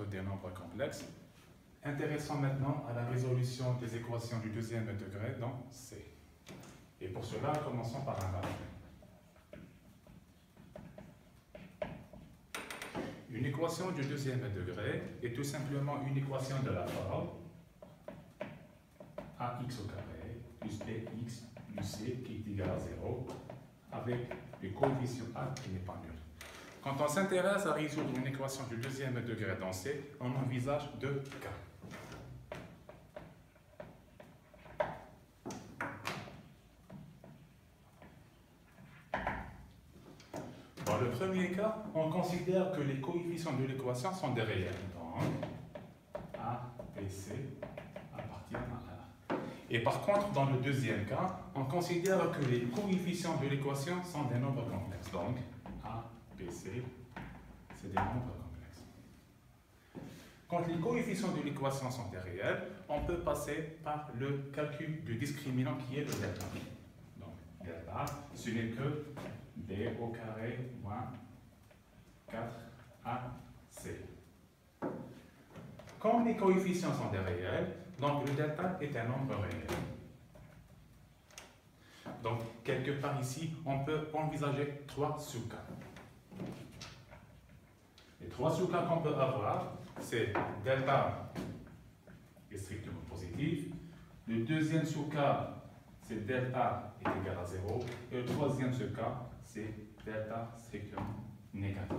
des nombres complexes. Intéressons maintenant à la résolution des équations du deuxième degré dans C. Et pour cela, commençons par un rappel. Une équation du deuxième degré est tout simplement une équation de la forme ax au carré plus bx plus c qui est égal à 0 avec le coefficient a qui n'est pas nul. Quand on s'intéresse à résoudre une équation du deuxième degré dans C, on envisage deux cas. Dans le premier cas, on considère que les coefficients de l'équation sont des réels. Donc, A et C appartiennent à A. Et par contre, dans le deuxième cas, on considère que les coefficients de l'équation sont des nombres complexes. Donc, A, B, C, c'est des nombres complexes. Quand les coefficients de l'équation sont des réels, on peut passer par le calcul du discriminant qui est le delta. Donc, delta, ce n'est que b au carré moins 4ac. Comme les coefficients sont des réels, donc le delta est un nombre réel. Donc, quelque part ici, on peut envisager trois sous-cas. Les trois sous-cas qu'on peut avoir, c'est delta est strictement positif. Le deuxième sous-cas, c'est delta est égal à 0. Et le troisième sous-cas, c'est delta strictement négatif.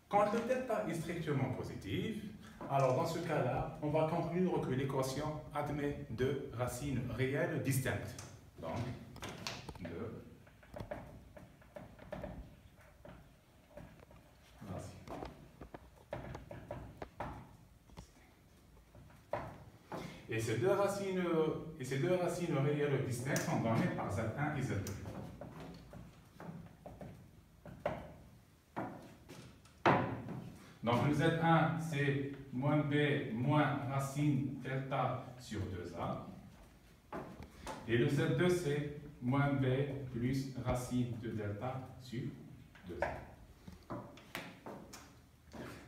Quand le delta est strictement positif, alors dans ce cas-là, on va conclure que l'équation admet deux racines réelles distinctes. Donc, deux racines. Et ces deux racines réelles distinctes sont données par Z1 et Z2. Donc le Z1, c'est moins B moins racine delta sur 2A. Et le Z2, c'est moins B plus racine de delta sur 2A.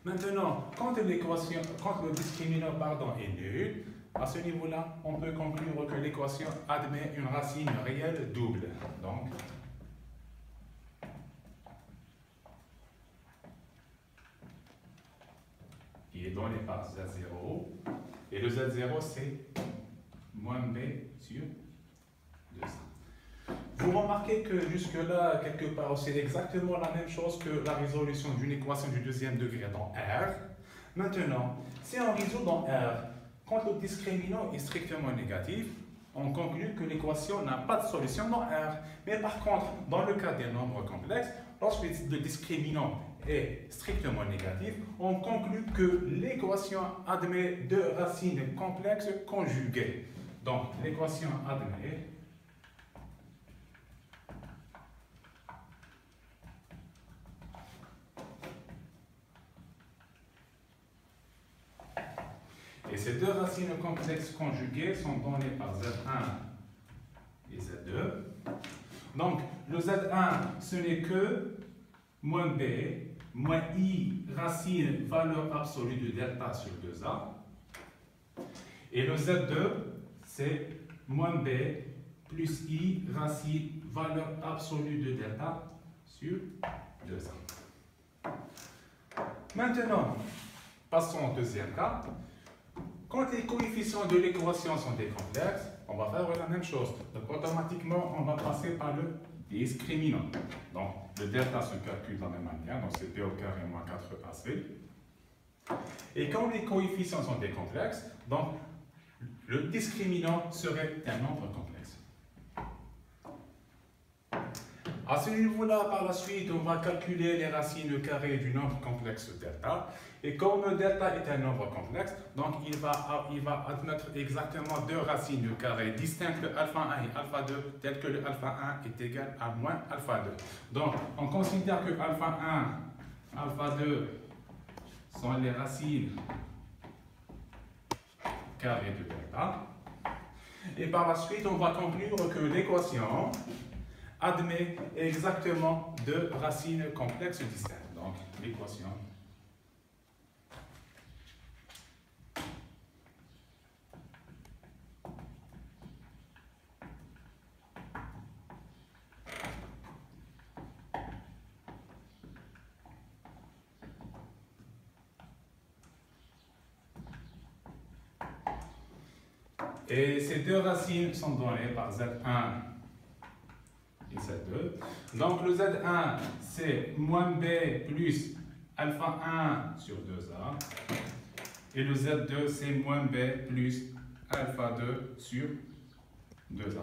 Maintenant, quand le discriminant est nul, à ce niveau-là, on peut conclure que l'équation admet une racine réelle double. Donc, qui est donné par Z0. Et le Z0, c'est moins B sur 2A. Vous remarquez que jusque-là, quelque part, c'est exactement la même chose que la résolution d'une équation du deuxième degré dans R. Maintenant, si on résout dans R, quand le discriminant est strictement négatif, on conclut que l'équation n'a pas de solution dans R. Mais par contre, dans le cas des nombres complexes, lorsque le discriminant est strictement négatif, on conclut que l'équation admet deux racines complexes conjuguées. Donc, l'équation admet et ces deux racines complexes conjuguées sont données par Z1 et Z2. Donc, le Z1, ce n'est que moins B, moins I, racine, valeur absolue de delta sur 2A. Et le Z2, c'est moins B, plus I, racine, valeur absolue de delta sur 2A. Maintenant, passons au deuxième cas. Quand les coefficients de l'équation sont des complexes, on va faire la même chose. Donc, automatiquement, on va passer par le discriminant. Donc, le delta se calcule de la même manière. Donc, c'est b au carré moins 4ac. Et quand les coefficients sont des complexes, donc, le discriminant serait un nombre complexe. À ce niveau-là, par la suite, on va calculer les racines carrées du nombre complexe delta. Et comme delta est un nombre complexe, donc il va admettre exactement deux racines carrées distinctes, alpha 1 et alpha 2, telles que le alpha 1 est égal à moins alpha 2. Donc, on considère que alpha 1, alpha 2 sont les racines carrées de delta. Et par la suite, on va conclure que l'équation admet exactement deux racines complexes distinctes. Donc, l'équation Et ces deux racines sont données par Z1 et Z2. Donc le Z1, c'est moins B plus alpha 1 sur 2A. Et le Z2, c'est moins B plus alpha 2 sur 2A.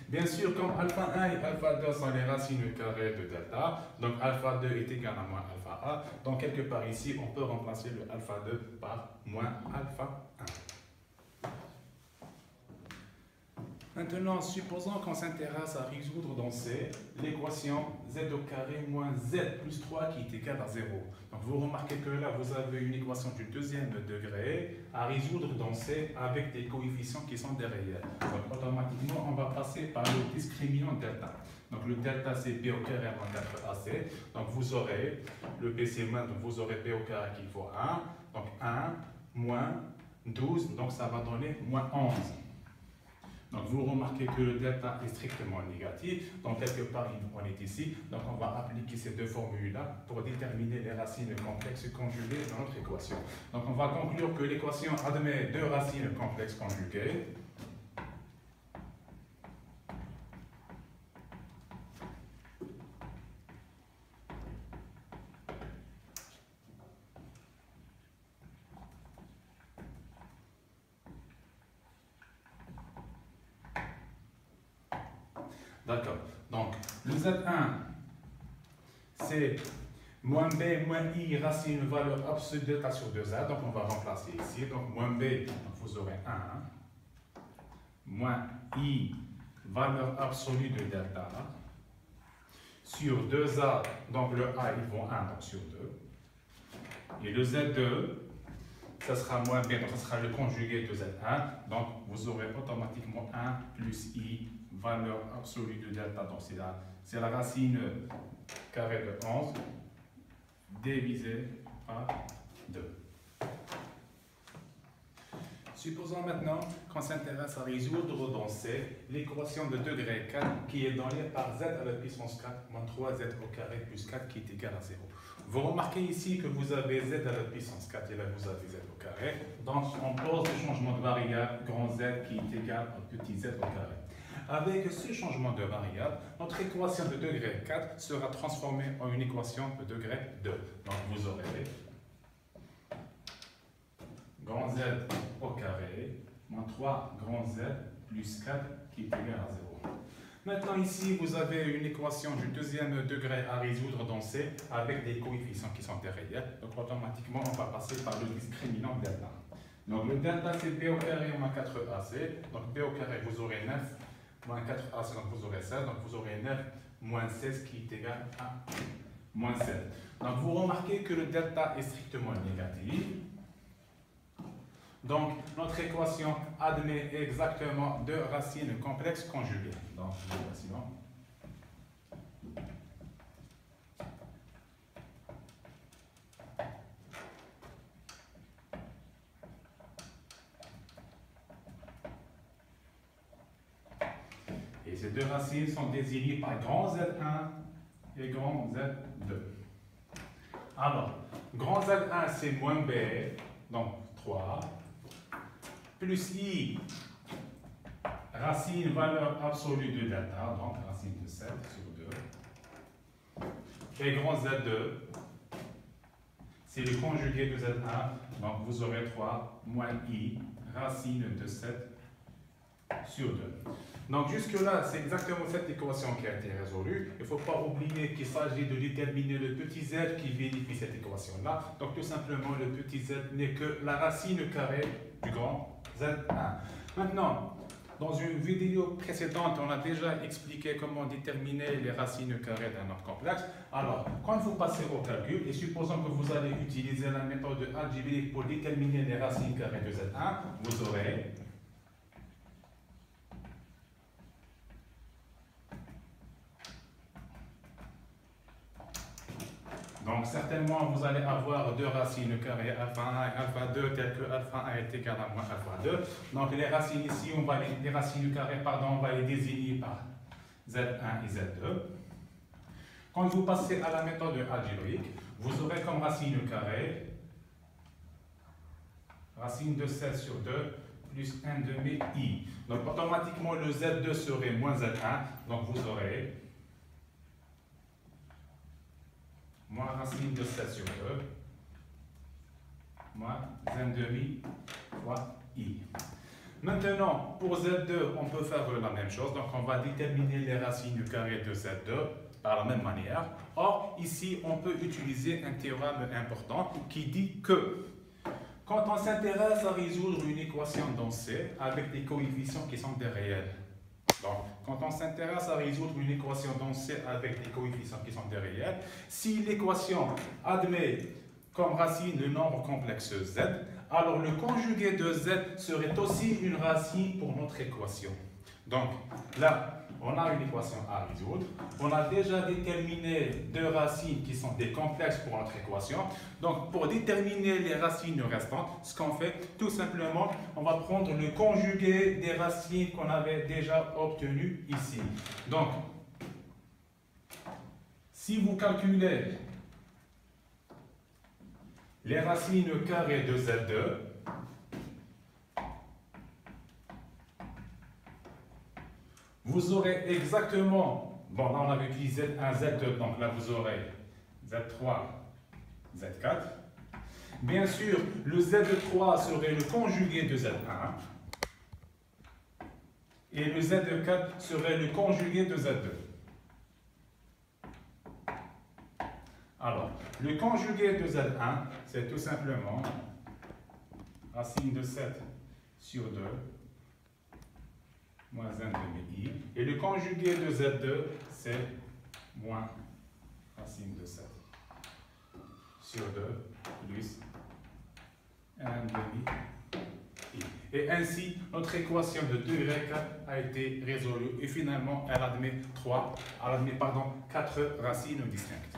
Bien sûr, comme alpha 1 et alpha 2 sont les racines carrées de delta, donc alpha 2 est égal à moins alpha A. Donc quelque part ici, on peut remplacer le alpha 2 par moins alpha 1. Maintenant, supposons qu'on s'intéresse à résoudre dans C l'équation z au carré moins z plus 3 qui est égale à 0. Donc vous remarquez que là, vous avez une équation du deuxième degré à résoudre dans C avec des coefficients qui sont derrière. Donc automatiquement, on va passer par le discriminant delta. Donc le delta, c'est b au carré moins 4ac. Donc vous aurez le b, c'est moins, donc vous aurez b au carré qui vaut 1. Donc 1 moins 12, donc ça va donner moins 11. Donc vous remarquez que le delta est strictement négatif, donc quelque part on est ici, donc on va appliquer ces deux formules-là pour déterminer les racines complexes conjuguées dans notre équation. Donc on va conclure que l'équation admet deux racines complexes conjuguées. D'accord. Donc, le Z1, c'est moins B moins I racine valeur absolue de delta sur 2A. Donc, on va remplacer ici. Donc, moins B, donc vous aurez 1. Moins I, valeur absolue de delta. Sur 2A, donc le A, il vaut 1, donc sur 2. Et le Z2, ça sera moins B, donc ça sera le conjugué de Z1. Donc, vous aurez automatiquement 1 plus I, valeur absolue de delta, donc c'est la racine carrée de 11 divisé par 2. Supposons maintenant qu'on s'intéresse à résoudre dans C l'équation de degré 4 qui est donnée par z à la puissance 4 moins 3z au carré plus 4 qui est égal à 0. Vous remarquez ici que vous avez z à la puissance 4 et là vous avez z au carré. Donc on pose le changement de variable grand Z qui est égal à petit z au carré. Avec ce changement de variable, notre équation de degré 4 sera transformée en une équation de degré 2. Donc vous aurez grand Z au carré moins 3 grand Z plus 4 qui est égal à 0. Maintenant ici, vous avez une équation du deuxième degré à résoudre dans C avec des coefficients qui sont derrière. Donc automatiquement, on va passer par le discriminant delta. Donc le delta, c'est b au carré moins 4ac. Donc b au carré, vous aurez 9 moins 4ac, donc vous aurez 16. Donc vous aurez 9 moins 16 qui est égal à moins 16. Donc vous remarquez que le delta est strictement négatif. Donc, notre équation admet exactement deux racines complexes conjuguées. Donc, l'équation et ces deux racines sont désignées par grand Z1 et grand Z2. Alors, grand Z1, c'est moins B, donc 3. Plus I, racine valeur absolue de delta, donc racine de 7 sur 2. Et grand Z2, c'est le conjugué de Z1, donc vous aurez 3 moins I, racine de 7 sur 2. Donc jusque-là, c'est exactement cette équation qui a été résolue. Il ne faut pas oublier qu'il s'agit de déterminer le petit z qui vérifie cette équation-là. Donc tout simplement, le petit z n'est que la racine carrée du grand Z1. Maintenant, dans une vidéo précédente, on a déjà expliqué comment déterminer les racines carrées d'un nombre complexe. Alors, quand vous passez au calcul, et supposons que vous allez utiliser la méthode algébrique pour déterminer les racines carrées de Z1, vous aurez donc certainement vous allez avoir deux racines carrées alpha 1 et alpha 2 telles que alpha 1 est égal à moins alpha 2. Donc les racines ici, les racines carrées, on va les désigner par Z1 et Z2. Quand vous passez à la méthode algébrique, vous aurez comme racine carrée racine de 7 sur 2 plus 1 demi I. Donc automatiquement le Z2 serait moins Z1, donc vous aurez moins racine de 7 sur 2, moins 1 demi fois I. Maintenant, pour Z2, on peut faire la même chose, donc on va déterminer les racines carrées de Z2 par la même manière. Or, ici, on peut utiliser un théorème important qui dit que quand on s'intéresse à résoudre une équation dans C avec des coefficients qui sont des réels, donc quand on s'intéresse à résoudre une équation dans C avec des coefficients qui sont des réels, si l'équation admet comme racine le nombre complexe Z, alors le conjugué de Z serait aussi une racine pour notre équation. Donc là, on a une équation à résoudre. On a déjà déterminé deux racines qui sont des complexes pour notre équation. Donc pour déterminer les racines restantes, ce qu'on fait, tout simplement, on va prendre le conjugué des racines qu'on avait déjà obtenues ici. Donc, si vous calculez les racines carrées de Z2, vous aurez exactement, bon là on avait utilisé un Z2, donc là vous aurez Z3, Z4. Bien sûr, le Z3 serait le conjugué de Z1 et le Z4 serait le conjugué de Z2. Alors, le conjugué de Z1, c'est tout simplement racine de 7 sur 2 moins 1 demi I. Et le conjugué de Z2, c'est moins racine de 7 sur 2 plus 1 demi I. Et ainsi, notre équation de 2y a été résolue. Et finalement, elle admet 4 racines distinctes.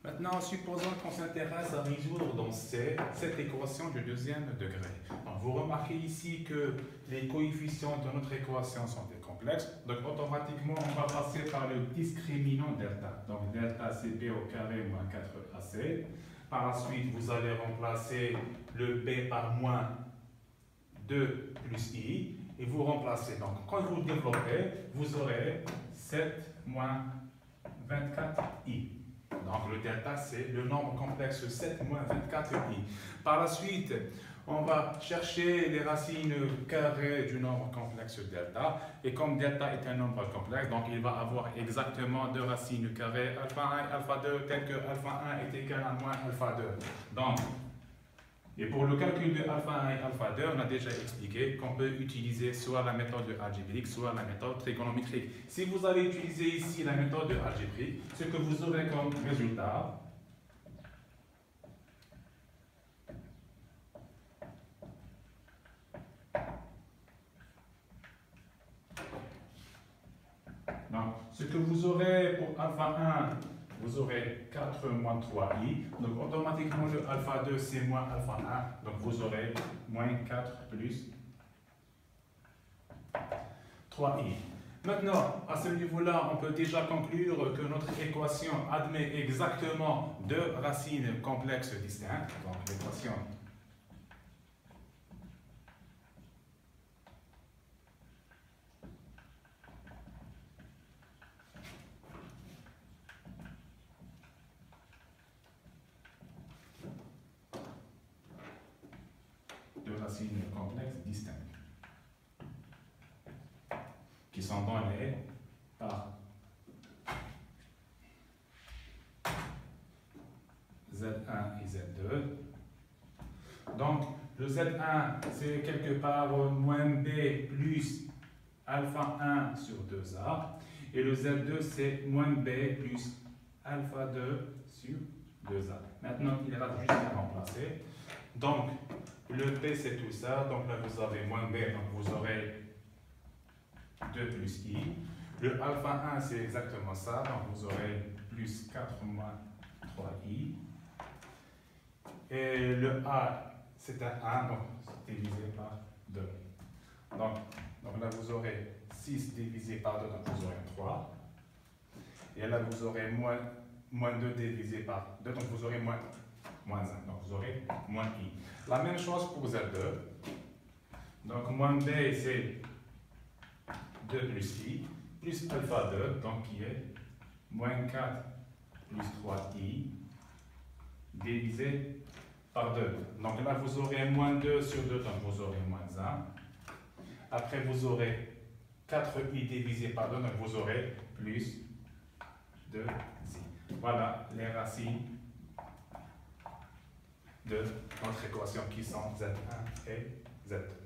Maintenant, supposons qu'on s'intéresse à résoudre dans C cette équation du deuxième degré. Donc, vous remarquez ici que les coefficients de notre équation sont des complexes. Donc, automatiquement, on va passer par le discriminant delta. Donc, delta c'est B au carré moins 4AC. Par la suite, vous allez remplacer le B par moins 2 plus I. Et vous remplacez. Donc, quand vous développez, vous aurez 7 moins 24I. Donc le delta, c'est le nombre complexe 7 moins 24i. Par la suite, on va chercher les racines carrées du nombre complexe delta. Et comme delta est un nombre complexe, donc il va avoir exactement deux racines carrées alpha 1 et alpha 2, tel que alpha 1 est égal à moins alpha 2. Donc, et pour le calcul de alpha 1 et alpha 2, on a déjà expliqué qu'on peut utiliser soit la méthode algébrique, soit la méthode trigonométrique. Si vous allez utiliser ici la méthode algébrique, ce que vous aurez comme résultat, donc, ce que vous aurez pour alpha 1, vous aurez 4 moins 3i. Donc, automatiquement, le alpha 2, c'est moins alpha 1. Donc, vous aurez moins 4 plus 3i. Maintenant, à ce niveau-là, on peut déjà conclure que notre équation admet exactement deux racines complexes distinctes. Donc, l'équation racines complexes distinctes qui sont données par Z1 et Z2. Donc, le Z1, c'est quelque part moins B plus alpha 1 sur 2A. Et le Z2, c'est moins B plus alpha 2 sur 2A. Maintenant, il reste juste à remplacer. Donc, le P, c'est tout ça. Donc là, vous avez moins B, donc vous aurez 2 plus I. Le alpha 1, c'est exactement ça. Donc vous aurez plus 4 moins 3I. Et le A, c'est un 1, donc c'est divisé par 2. Donc là, vous aurez 6 divisé par 2, donc vous aurez 3. Et là, vous aurez moins 2 divisé par 2, donc vous aurez moins moins 1. Donc vous aurez moins i. La même chose pour Z2. Donc moins b, c'est 2 plus i, plus alpha 2, donc qui est moins 4 plus 3i, divisé par 2. Donc là, vous aurez moins 2 sur 2, donc vous aurez moins 1. Après, vous aurez 4i divisé par 2, donc vous aurez plus 2i. Voilà les racines de notre équation qui sont Z1 et Z2.